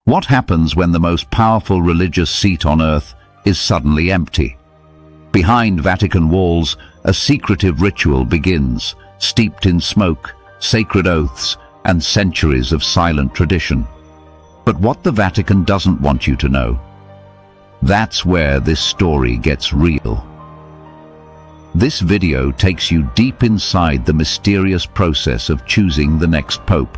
What happens when the most powerful religious seat on earth is suddenly empty? Behind Vatican walls, a secretive ritual begins, steeped in smoke, sacred oaths, and centuries of silent tradition. But what the Vatican doesn't want you to know, that's where this story gets real. This video takes you deep inside the mysterious process of choosing the next pope,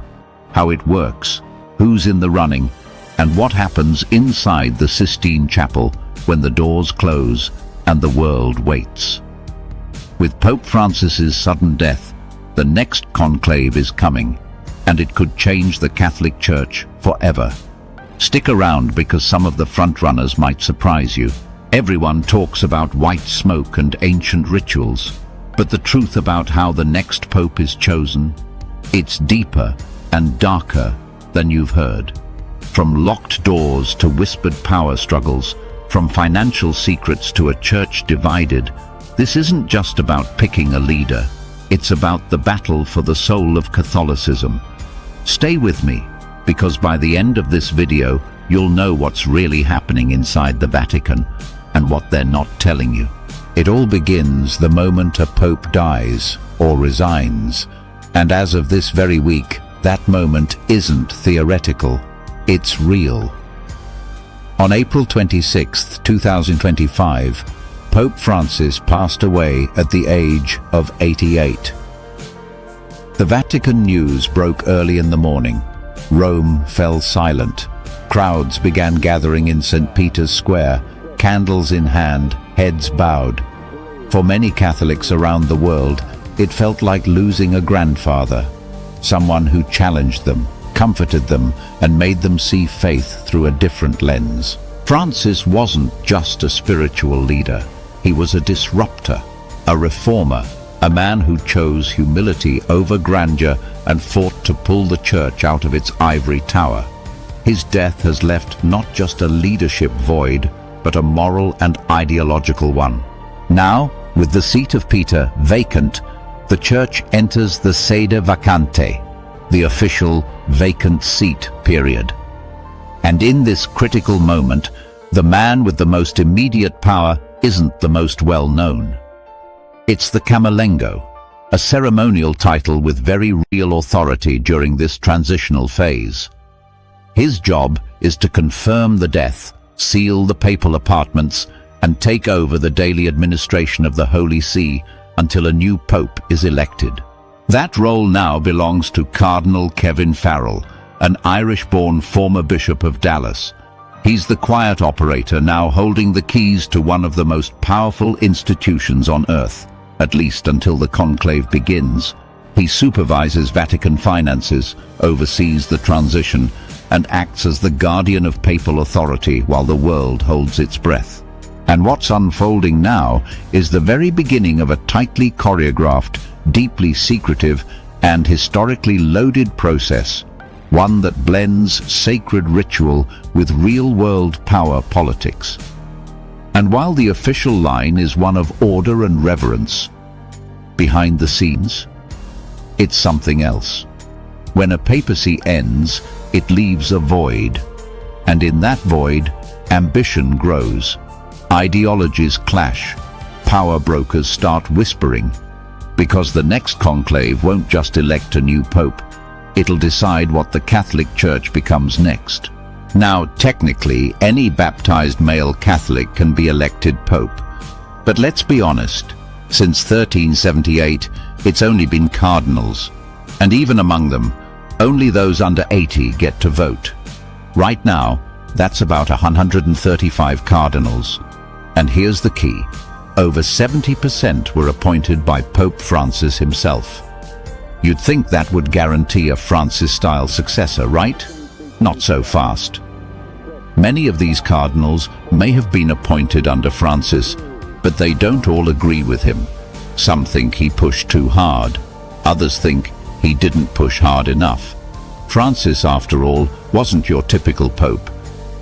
how it works, who's in the running, and what happens inside the Sistine Chapel when the doors close and the world waits. With Pope Francis's sudden death, the next conclave is coming, and it could change the Catholic Church forever. Stick around because some of the frontrunners might surprise you. Everyone talks about white smoke and ancient rituals, but the truth about how the next pope is chosen, it's deeper and darker than you've heard. From locked doors to whispered power struggles, from financial secrets to a church divided, this isn't just about picking a leader. It's about the battle for the soul of Catholicism. Stay with me, because by the end of this video, you'll know what's really happening inside the Vatican and what they're not telling you. It all begins the moment a pope dies or resigns, and as of this very week, that moment isn't theoretical, it's real. On April 26, 2025, Pope Francis passed away at the age of 88. The Vatican news broke early in the morning. Rome fell silent. Crowds began gathering in St. Peter's Square, candles in hand, heads bowed. For many Catholics around the world, it felt like losing a grandfather, someone who challenged them, comforted them, and made them see faith through a different lens. Francis wasn't just a spiritual leader. He was a disruptor, a reformer, a man who chose humility over grandeur and fought to pull the church out of its ivory tower. His death has left not just a leadership void, but a moral and ideological one. Now, with the seat of Peter vacant, the church enters the sede vacante, the official vacant seat period. And in this critical moment, the man with the most immediate power isn't the most well-known. It's the Camerlengo, a ceremonial title with very real authority during this transitional phase. His job is to confirm the death, seal the papal apartments, and take over the daily administration of the Holy See until a new pope is elected. That role now belongs to Cardinal Kevin Farrell, an Irish-born former Bishop of Dallas. He's the quiet operator now holding the keys to one of the most powerful institutions on earth, at least until the conclave begins. He supervises Vatican finances, oversees the transition, and acts as the guardian of papal authority while the world holds its breath. And what's unfolding now is the very beginning of a tightly choreographed, deeply secretive, and historically loaded process, one that blends sacred ritual with real-world power politics. And while the official line is one of order and reverence, behind the scenes, it's something else. When a papacy ends, it leaves a void, and in that void, ambition grows. Ideologies clash, power brokers start whispering, because the next conclave won't just elect a new pope, it'll decide what the Catholic Church becomes next. Now, technically, any baptized male Catholic can be elected pope. But let's be honest, since 1378, it's only been cardinals, and even among them, only those under 80 get to vote. Right now, that's about 135 cardinals. And here's the key. Over 70% were appointed by Pope Francis himself. You'd think that would guarantee a Francis-style successor, right? Not so fast. Many of these cardinals may have been appointed under Francis, but they don't all agree with him. Some think he pushed too hard. Others think he didn't push hard enough. Francis, after all, wasn't your typical pope.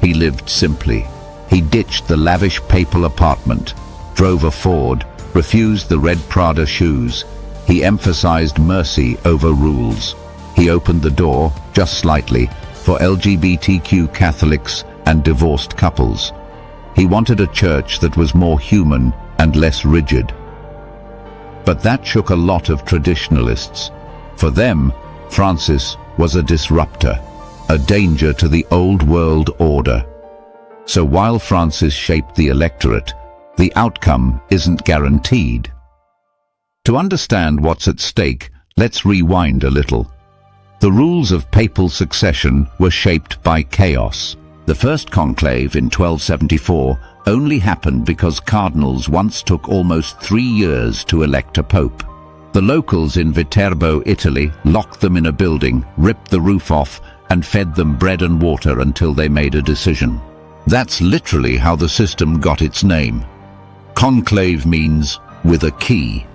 He lived simply. He ditched the lavish papal apartment, drove a Ford, refused the red Prada shoes. He emphasized mercy over rules. He opened the door, just slightly, for LGBTQ Catholics and divorced couples. He wanted a church that was more human and less rigid. But that shook a lot of traditionalists. For them, Francis was a disruptor, a danger to the old world order. So while Francis shaped the electorate, the outcome isn't guaranteed. To understand what's at stake, let's rewind a little. The rules of papal succession were shaped by chaos. The first conclave in 1274 only happened because cardinals once took almost 3 years to elect a pope. The locals in Viterbo, Italy, locked them in a building, ripped the roof off, and fed them bread and water until they made a decision. That's literally how the system got its name. Conclave means with a key.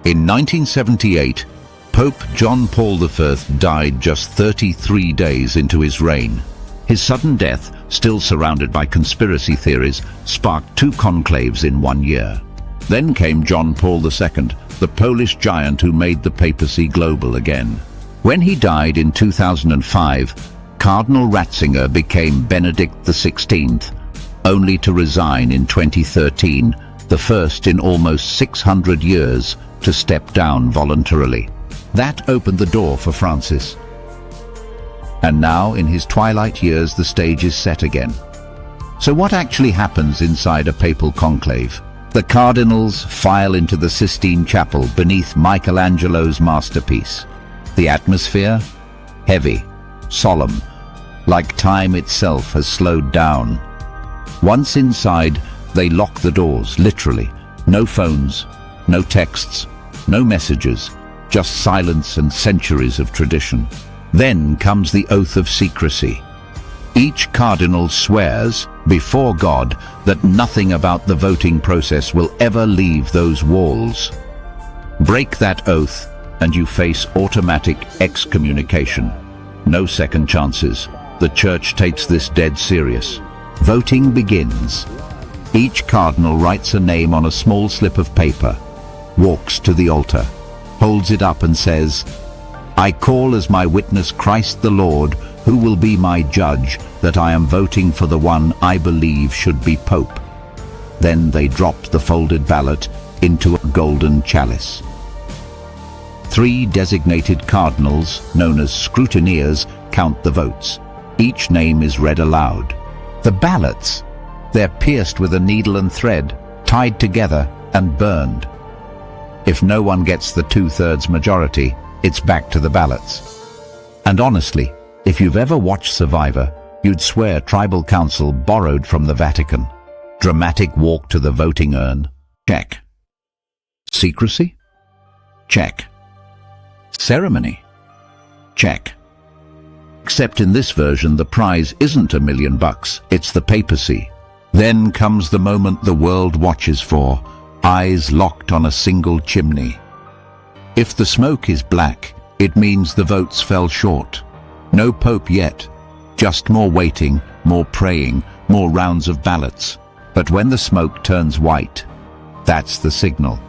In 1978, Pope John Paul I died just 33 days into his reign. His sudden death, still surrounded by conspiracy theories, sparked 2 conclaves in 1 year. Then came John Paul II, the Polish giant who made the papacy global again. When he died in 2005, Cardinal Ratzinger became Benedict XVI, only to resign in 2013, the first in almost 600 years to step down voluntarily. That opened the door for Francis. And now, in his twilight years, the stage is set again. So what actually happens inside a papal conclave? The cardinals file into the Sistine Chapel beneath Michelangelo's masterpiece. The atmosphere? Heavy, solemn, like time itself has slowed down. Once inside, they lock the doors, literally. No phones, no texts, no messages, just silence and centuries of tradition. Then comes the oath of secrecy. Each cardinal swears before God that nothing about the voting process will ever leave those walls. Break that oath and you face automatic excommunication. No second chances. The Church takes this dead serious. Voting begins. Each cardinal writes a name on a small slip of paper, walks to the altar, holds it up and says, "I call as my witness Christ the Lord, who will be my judge, that I am voting for the one I believe should be Pope." Then they drop the folded ballot into a golden chalice. 3 designated cardinals, known as scrutineers, count the votes. Each name is read aloud. The ballots, they're pierced with a needle and thread, tied together and burned. If no one gets the 2/3 majority, it's back to the ballots. And honestly, if you've ever watched Survivor, you'd swear tribal council borrowed from the Vatican. Dramatic walk to the voting urn? Check. Secrecy? Check. Ceremony? Check. Except in this version, the prize isn't $1 million, it's the papacy. Then comes the moment the world watches for, eyes locked on a single chimney. If the smoke is black, it means the votes fell short. No pope yet, just more waiting, more praying, more rounds of ballots. But when the smoke turns white, that's the signal.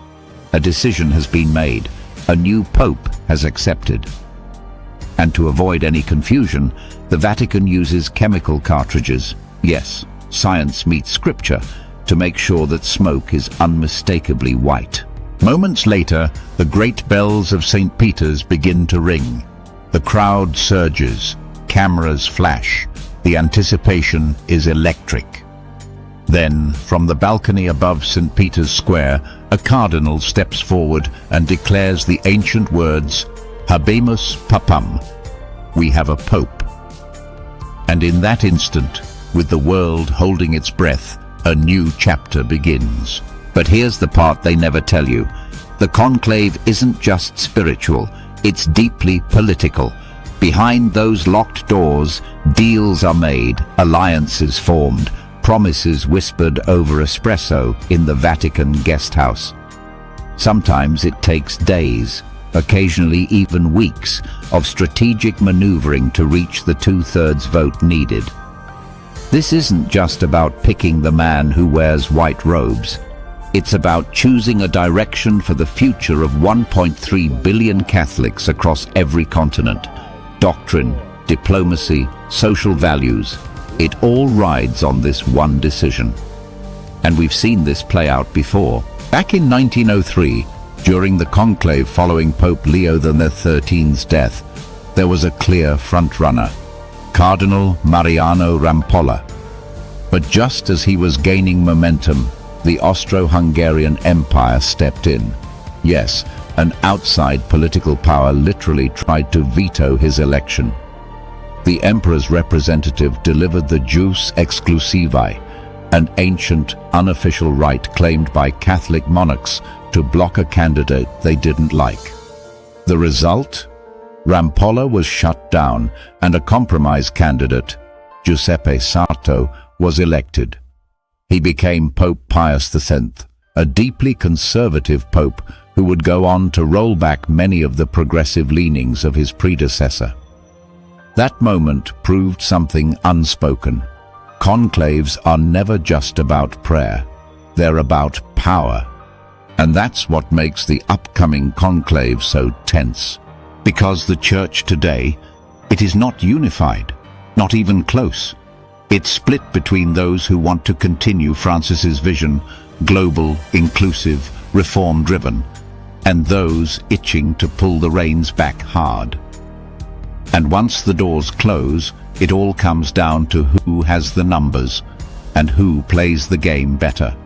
A decision has been made. A new pope has accepted. And to avoid any confusion, the Vatican uses chemical cartridges. Yes, science meets scripture to make sure that smoke is unmistakably white. Moments later, the great bells of St. Peter's begin to ring. The crowd surges, cameras flash. The anticipation is electric. Then, from the balcony above St. Peter's Square, a cardinal steps forward and declares the ancient words, "Habemus Papam." We have a pope. And in that instant, with the world holding its breath, a new chapter begins. But here's the part they never tell you. The conclave isn't just spiritual, it's deeply political. Behind those locked doors, deals are made, alliances formed, promises whispered over espresso in the Vatican guest house. Sometimes it takes days, occasionally even weeks, of strategic maneuvering to reach the 2/3 vote needed. This isn't just about picking the man who wears white robes. It's about choosing a direction for the future of 1.3 billion Catholics across every continent. Doctrine, diplomacy, social values, it all rides on this one decision. And we've seen this play out before. Back in 1903, during the conclave following Pope Leo XIII's death, there was a clear frontrunner, Cardinal Mariano Rampolla. But just as he was gaining momentum, the Austro-Hungarian Empire stepped in. Yes, an outside political power literally tried to veto his election. The emperor's representative delivered the jus exclusivae, an ancient, unofficial right claimed by Catholic monarchs to block a candidate they didn't like. The result? Rampolla was shut down, and a compromise candidate, Giuseppe Sarto, was elected. He became Pope Pius X, a deeply conservative pope who would go on to roll back many of the progressive leanings of his predecessor. That moment proved something unspoken. Conclaves are never just about prayer. They're about power. And that's what makes the upcoming conclave so tense. Because the Church today, it is not unified, not even close. It's split between those who want to continue Francis's vision, global, inclusive, reform-driven, and those itching to pull the reins back hard. And once the doors close, it all comes down to who has the numbers and who plays the game better.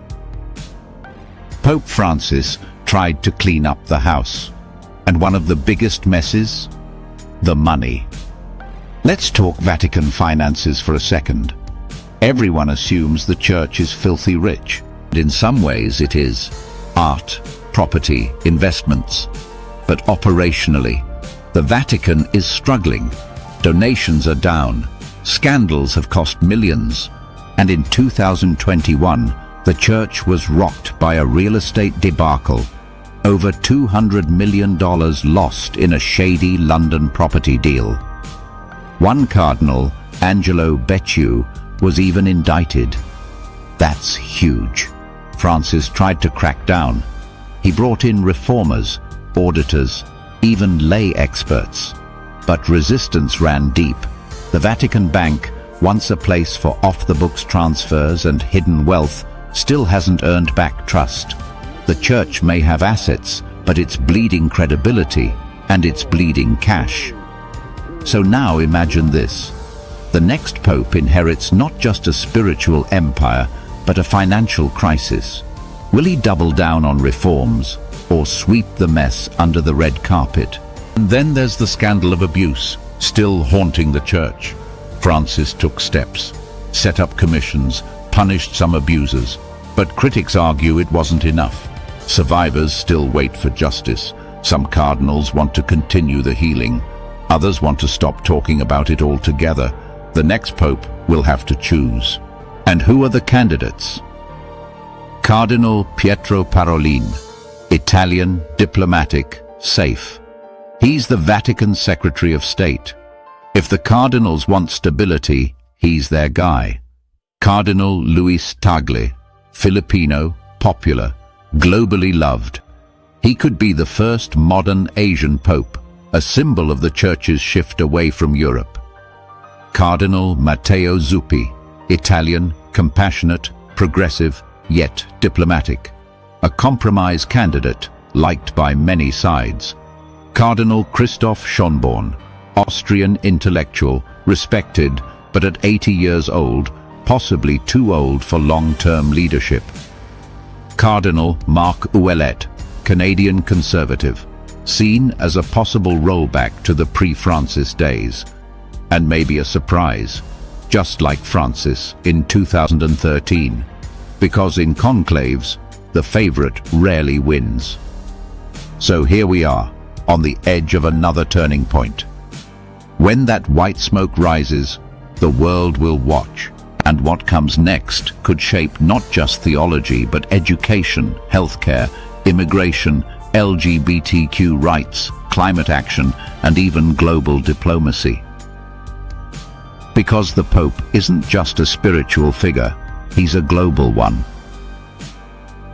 Pope Francis tried to clean up the house, and one of the biggest messes? The money. Let's talk Vatican finances for a second. Everyone assumes the Church is filthy rich, and in some ways it is. Art, property, investments. But operationally, the Vatican is struggling. Donations are down. Scandals have cost millions. And in 2021, the Church was rocked by a real estate debacle. Over $200 million lost in a shady London property deal. One cardinal, Angelo Becciu, was even indicted. That's huge. Francis tried to crack down. He brought in reformers, auditors, even lay experts. But resistance ran deep. The Vatican Bank, once a place for off-the-books transfers and hidden wealth, still hasn't earned back trust. The Church may have assets, but it's bleeding credibility, and it's bleeding cash. So now imagine this. The next pope inherits not just a spiritual empire, but a financial crisis. Will he double down on reforms, or sweep the mess under the red carpet? And then there's the scandal of abuse, still haunting the Church. Francis took steps, set up commissions, punished some abusers, but critics argue it wasn't enough. Survivors still wait for justice. Some cardinals want to continue the healing. Others want to stop talking about it altogether. The next pope will have to choose. And who are the candidates? Cardinal Pietro Parolin, Italian, diplomatic, safe. He's the Vatican Secretary of State. If the cardinals want stability, he's their guy. Cardinal Luis Tagle, Filipino, popular, globally loved. He could be the first modern Asian pope, a symbol of the Church's shift away from Europe. Cardinal Matteo Zuppi, Italian, compassionate, progressive, yet diplomatic. A compromise candidate, liked by many sides. Cardinal Christoph Schönborn, Austrian intellectual, respected, but at 80 years old, possibly too old for long-term leadership. Cardinal Marc Ouellet, Canadian conservative, seen as a possible rollback to the pre-Francis days. And maybe a surprise, just like Francis in 2013, because in conclaves, the favorite rarely wins. So here we are, on the edge of another turning point. When that white smoke rises, the world will watch, and what comes next could shape not just theology but education, healthcare, immigration, LGBTQ rights, climate action, and even global diplomacy. Because the Pope isn't just a spiritual figure, he's a global one.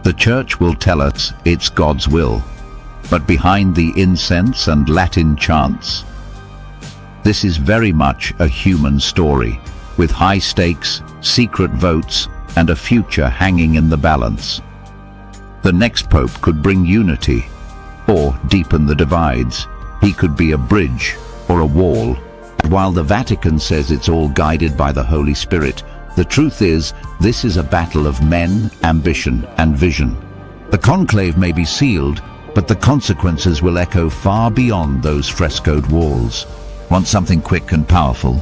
The Church will tell us it's God's will, but behind the incense and Latin chants, This is very much a human story, with high stakes, secret votes, and a future hanging in the balance. The next pope could bring unity, or deepen the divides. He could be a bridge or a wall. And while the Vatican says it's all guided by the Holy Spirit, the truth is, this is a battle of men, ambition, and vision. The conclave may be sealed, but the consequences will echo far beyond those frescoed walls. Want something quick and powerful?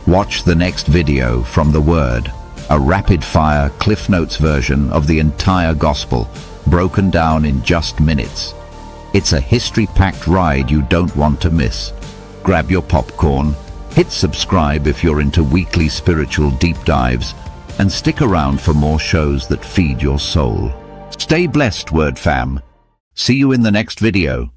Watch the next video from the Word, a rapid-fire Cliff Notes version of the entire Gospel, broken down in just minutes. It's a history-packed ride you don't want to miss. Grab your popcorn, hit subscribe if you're into weekly spiritual deep dives, and stick around for more shows that feed your soul. Stay blessed, Word fam. See you in the next video.